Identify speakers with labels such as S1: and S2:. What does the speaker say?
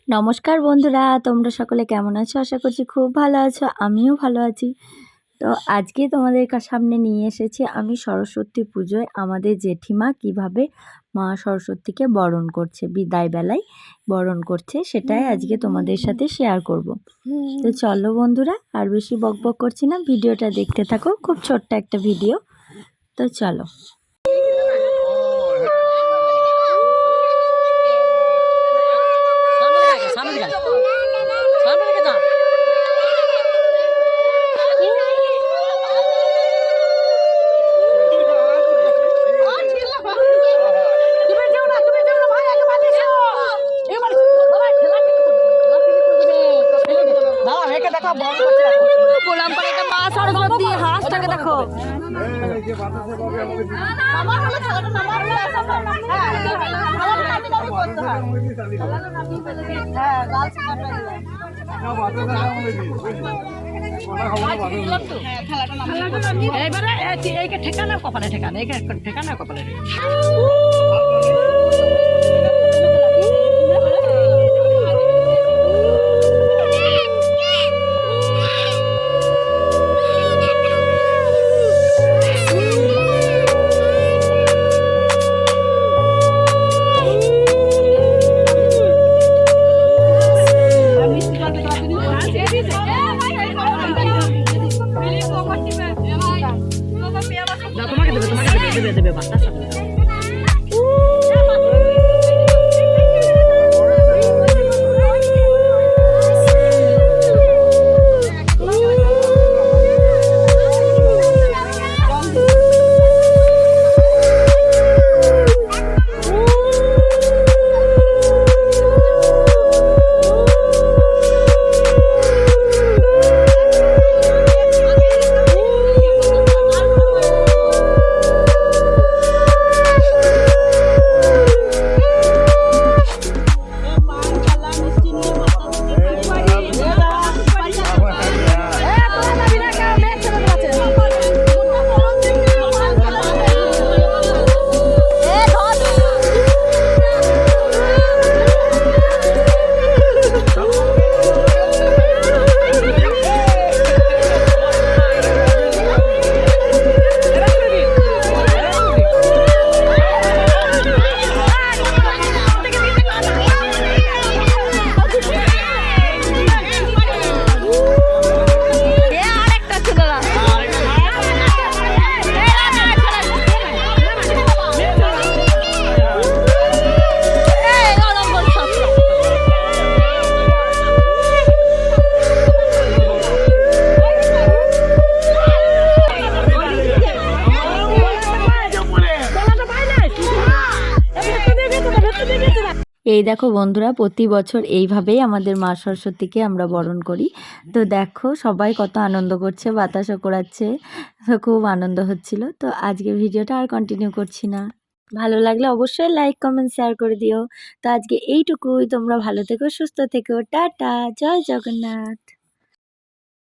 S1: নমস্কার বন্ধুরা, তোমরা সকলে কেমন আছো? আশা করছি খুব ভালো আছো। আমিও ভালো আছি। তো আজকে তোমাদের সামনে নিয়ে এসেছি আমি সরস্বতী পুজোয় আমাদের জেঠিমা কিভাবে মা সরস্বতীকে বরণ করছে, বিদায় বেলায় বরণ করছে, সেটাই আজকে তোমাদের সাথে শেয়ার করব। তো চলো বন্ধুরা, আর বেশি বকবক করছি না, ভিডিওটা দেখতে থাকো। খুব ছোট্ট একটা ভিডিও, তো চলো।
S2: প্রণাম করে একটা মা সরস্বতী হাঁসটাকে দেখো। এবারে ঠেকানা কপালে ঠেকানা, ঠেকানা কপালে দেবে বাতাস।
S1: এই দেখো বন্ধুরা, প্রতি বছর এইভাবেই আমাদের মা সরস্বতীকে আমরা বরণ করি। তো দেখো সবাই কত আনন্দ করছে, বাতাসও করাচ্ছে, খুব আনন্দ হচ্ছিল। তো আজকে ভিডিওটা আর কন্টিনিউ করছি না। ভালো লাগলে অবশ্যই লাইক কমেন্ট শেয়ার করে দিও। তো আজকে এইটুকুই। তোমরা ভালো থেকো, সুস্থ থেকো, টাটা, জয় জগন্নাথ।